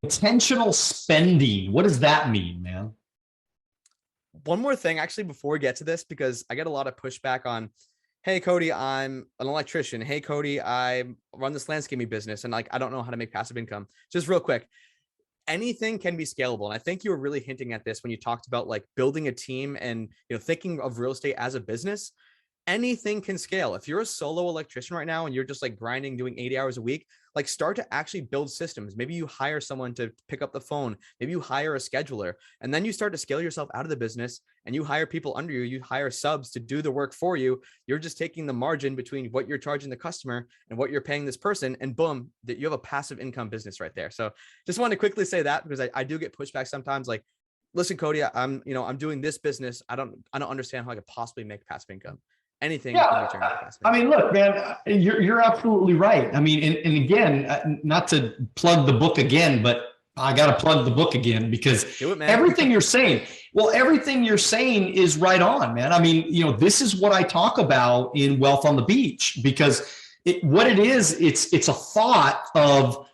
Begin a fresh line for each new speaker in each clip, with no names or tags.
Intentional spending. What does that mean, man?
One more thing, actually, before we get to this, because I get a lot of pushback on, hey, Cody, I'm an electrician. Hey, Cody, I run this landscaping business and like, I don't know how to make passive income. Just real quick, anything can be scalable. And I think you were really hinting at this when you talked about like building a team and, thinking of real estate as a business. Anything can scale. If you're a solo electrician right now and you're just like grinding, doing 80 hours a week, like start to actually build systems. Maybe you hire someone to pick up the phone. Maybe you hire a scheduler, and then you start to scale yourself out of the business and you hire people under you. You hire subs to do the work for you. You're just taking the margin between what you're charging the customer and what you're paying this person. And boom, that you have a passive income business right there. So just want to quickly say that because I do get pushback sometimes like, listen, Cody, I'm doing this business. I don't understand how I could possibly make passive income. Anything can be turned into passive income.
I mean, look, man, you're absolutely right. I mean, and again, not to plug the book again, but I got to plug the book again because everything you're saying, everything you're saying is right on, man. I mean, this is what I talk about in Wealth on the Beach because what it is, it's a thought of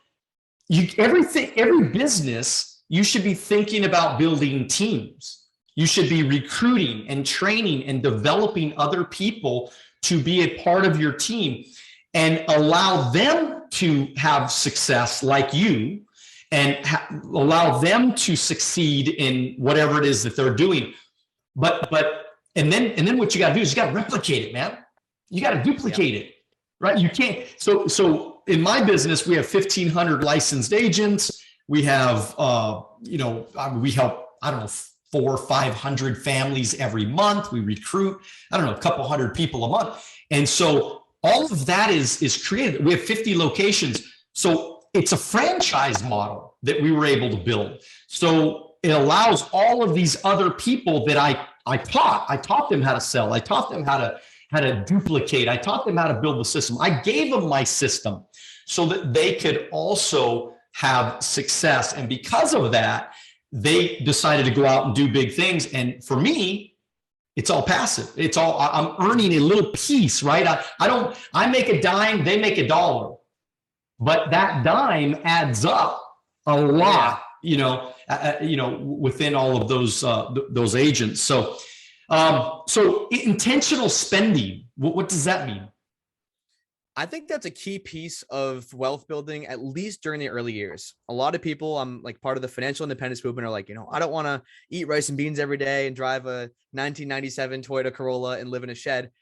every business, you should be thinking about building teams. You should be recruiting and training and developing other people to be a part of your team and allow them to have success like you and allow them to succeed in whatever it is that they're doing. And then what you got to do is you got to replicate it, man. You got to duplicate it, right? You can't. So in my business, we have 1,500 licensed agents. We have, we help, I don't know, 400 or 500 families every month. We recruit, I don't know, a couple hundred people a month. And so all of that is created. We have 50 locations. So it's a franchise model that we were able to build. So it allows all of these other people that I taught them how to sell. I taught them how to duplicate. I taught them how to build the system. I gave them my system so that they could also have success. And because of that, they decided to go out and do big things. And for me, it's all passive. It's all, I'm earning a little piece, right? I make a dime, they make a dollar, but that dime adds up a lot, within all of those agents. So intentional spending, what does that mean?
I think that's a key piece of wealth building, at least during the early years. A lot of people, I'm like part of the financial independence movement, are like, I don't want to eat rice and beans every day and drive a 1997 Toyota Corolla and live in a shed.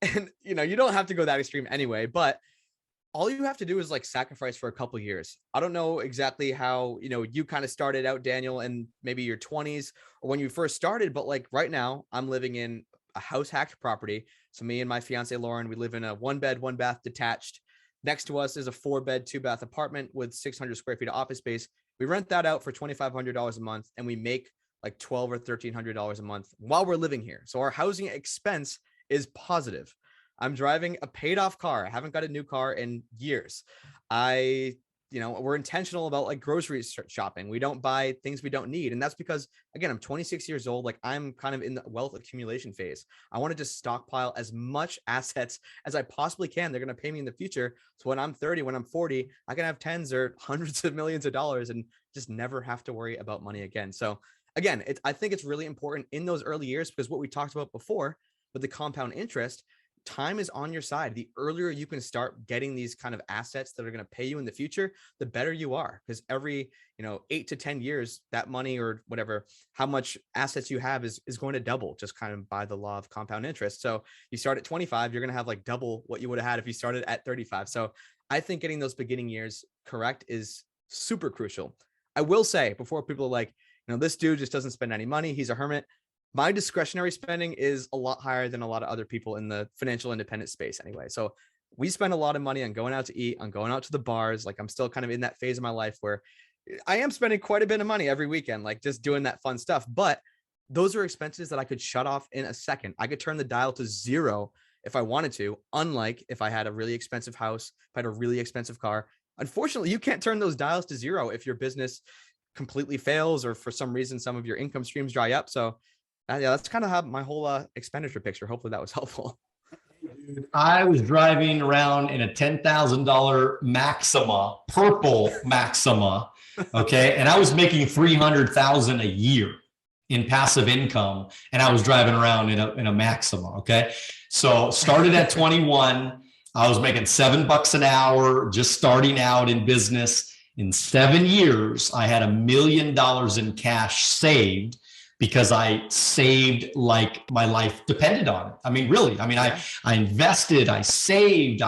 And, you don't have to go that extreme anyway, but all you have to do is like sacrifice for a couple of years. I don't know exactly how, you kind of started out, Daniel, in maybe your 20s or when you first started, but like right now I'm living in a house hacked property. So me and my fiance, Lauren, we live in a 1-bed, 1-bath detached. Next to us is a 4-bed, 2-bath apartment with 600 square feet of office space. We rent that out for $2,500 a month and we make like $1,200 or $1,300 a month while we're living here. So our housing expense is positive. I'm driving a paid off car. I haven't got a new car in years. We're intentional about like grocery shopping. We don't buy things we don't need. And that's because, again, I'm 26 years old. Like I'm kind of in the wealth accumulation phase. I want to just stockpile as much assets as I possibly can. They're going to pay me in the future. So when I'm 30, when I'm 40, I can have tens or hundreds of millions of dollars and just never have to worry about money again. So again, I think it's really important in those early years because what we talked about before with the compound interest, time is on your side. The earlier you can start getting these kind of assets that are going to pay you in the future, the better you are. Because every, 8 to 10 years, that money or whatever, how much assets you have is going to double just kind of by the law of compound interest. So you start at 25, you're going to have like double what you would have had if you started at 35. So I think getting those beginning years correct is super crucial. I will say before people are like, this dude just doesn't spend any money. He's a hermit. My discretionary spending is a lot higher than a lot of other people in the financial independent space anyway. So we spend a lot of money on going out to eat, on going out to the bars. Like I'm still kind of in that phase of my life where I am spending quite a bit of money every weekend, like just doing that fun stuff. But those are expenses that I could shut off in a second. I could turn the dial to zero if I wanted to, unlike if I had a really expensive house, if I had a really expensive car. Unfortunately, you can't turn those dials to zero if your business completely fails or for some reason some of your income streams dry up. So that's kind of how my whole expenditure picture. Hopefully that was helpful.
I was driving around in a $10,000 Maxima, purple Maxima, Okay. And I was making 300,000 a year in passive income. And I was driving around in a Maxima. Okay. So started at 21. I was making $7 an hour, just starting out in business. In 7 years, I had $1 million in cash saved because I saved like my life depended on it. I mean, really, I mean, I invested, I saved,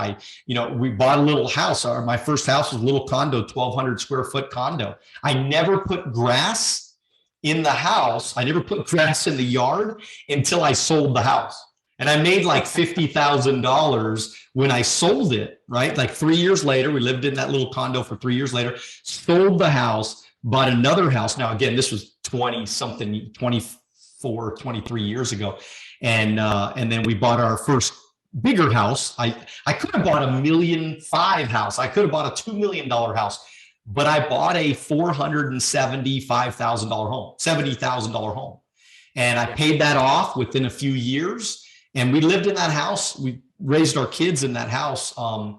we bought a little house. My first house was a little condo, 1,200 square foot condo. I never put grass in the house. I never put grass in the yard until I sold the house. And I made like $50,000 when I sold it, right? Like 3 years later, we lived in that little condo for 3 years later, sold the house, bought another house. Now, again, this was 20 something, 24, 23 years ago. And then we bought our first bigger house. I could have bought $1.5 million house. I could have bought a $2 million house, but I bought a $475,000 home, $70,000 home. And I paid that off within a few years. And we lived in that house. We raised our kids in that house. I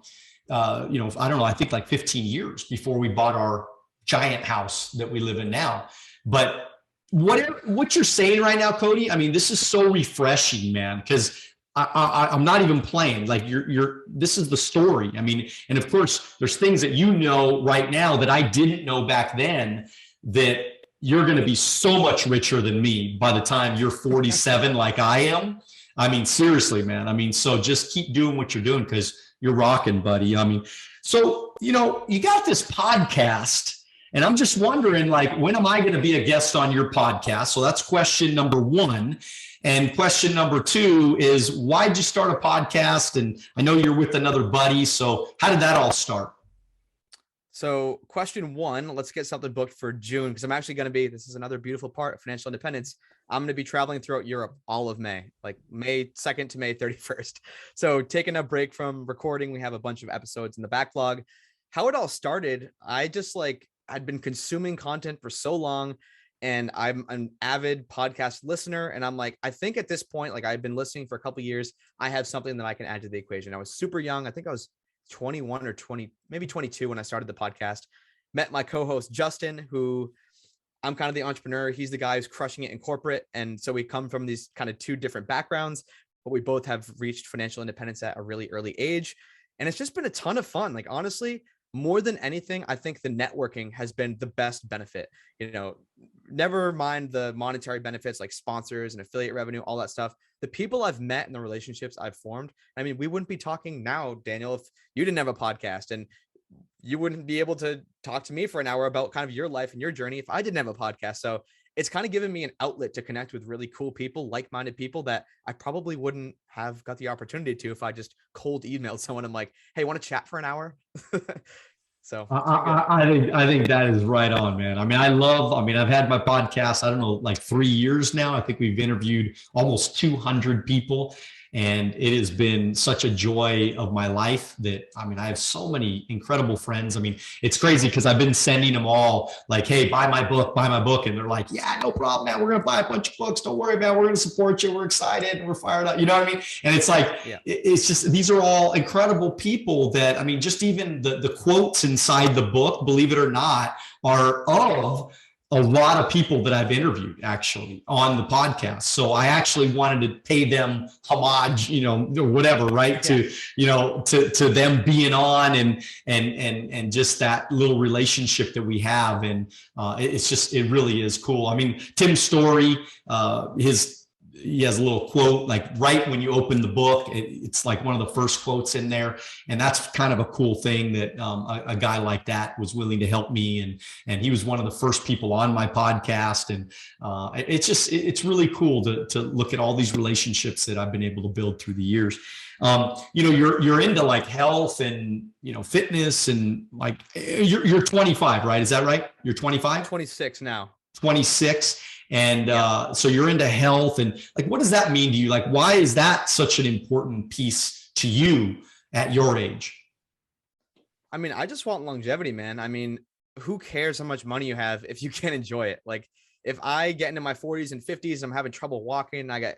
don't know, I think like 15 years before we bought our giant house that we live in now. But what you're saying right now, Cody, I mean, this is so refreshing, man, because I'm not even playing. Like this is the story. I mean, and of course, there's things that you know right now that I didn't know back then, that you're going to be so much richer than me by the time you're 47, like I am. I mean, seriously, man. I mean, so just keep doing what you're doing because you're rocking, buddy. I mean, so, you got this podcast, and I'm just wondering, like, when am I going to be a guest on your podcast? So that's question number one. And question number two is, why'd you start a podcast? And I know you're with another buddy. So how did that all start?
So question one, let's get something booked for June, because I'm actually going to be, this is another beautiful part of financial independence. I'm going to be traveling throughout Europe all of May, like May 2nd to May 31st. So taking a break from recording, we have a bunch of episodes in the backlog. How it all started, I'd been consuming content for so long, and I'm an avid podcast listener. And I'm like, I think at this point, like I've been listening for a couple of years, I have something that I can add to the equation. I was super young. I think I was 21 or 20, maybe 22 when I started the podcast. Met my co-host Justin, who I'm kind of the entrepreneur. He's the guy who's crushing it in corporate. And so we come from these kind of two different backgrounds, but we both have reached financial independence at a really early age. And it's just been a ton of fun. Like, honestly, more than anything, I think the networking has been the best benefit. Never mind the monetary benefits like sponsors and affiliate revenue, all that stuff. The people I've met and the relationships I've formed. I mean, we wouldn't be talking now, Daniel, if you didn't have a podcast, and you wouldn't be able to talk to me for an hour about kind of your life and your journey if I didn't have a podcast. So it's kind of given me an outlet to connect with really cool people, like-minded people that I probably wouldn't have got the opportunity to if I just cold emailed someone. I'm like, hey, want to chat for an hour? So
I think that is right on, man. I mean, I've had my podcast, I don't know, like 3 years now. I think we've interviewed almost 200 people. And it has been such a joy of my life that, I mean, I have so many incredible friends. I mean, it's crazy because I've been sending them all like, hey, buy my book. And they're like, yeah, no problem, man. We're going to buy a bunch of books. Don't worry about it. We're going to support you. We're excited and we're fired up. You know what I mean? And it's like, It's just, these are all incredible people that, I mean, just even the quotes inside the book, believe it or not, are of a lot of people that I've interviewed actually on the podcast. So I actually wanted to pay them homage, or whatever, right? To them being on and just that little relationship that we have. And it really is cool. I mean, Tim's story, he has a little quote, like right when you open the book, it's like one of the first quotes in there. And that's kind of a cool thing that a guy like that was willing to help me. And he was one of the first people on my podcast. And it's really cool to look at all these relationships that I've been able to build through the years. You're into like health and, fitness, and like you're 25, right? Is that right? You're 25?
26 now.
26. And so you're into health, and like, what does that mean to you? Like, why is that such an important piece to you at your age?
I mean, I just want longevity, man. I mean, who cares how much money you have if you can't enjoy it? Like, if I get into my 40s and 50s, I'm having trouble walking, I got,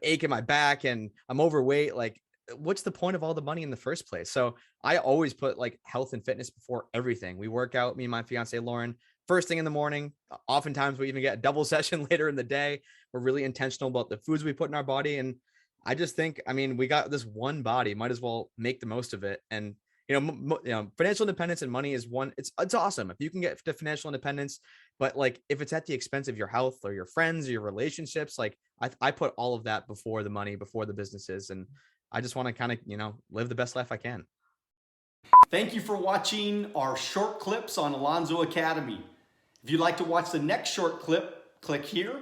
ache in my back and I'm overweight, like, what's the point of all the money in the first place? So I always put like health and fitness before everything. We work out, me and my fiance, Lauren, first thing in the morning. Oftentimes we even get a double session later in the day. We're really intentional about the foods we put in our body. And I just think, I mean, we got this one body, might as well make the most of it. And, financial independence and money is one, it's awesome if you can get to financial independence, but like, if it's at the expense of your health or your friends or your relationships, like I put all of that before the money, before the businesses. And I just want to kind of, live the best life I can.
Thank you for watching our short clips on Alonzo Academy. If you'd like to watch the next short clip, click here.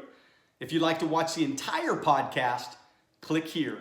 If you'd like to watch the entire podcast, click here.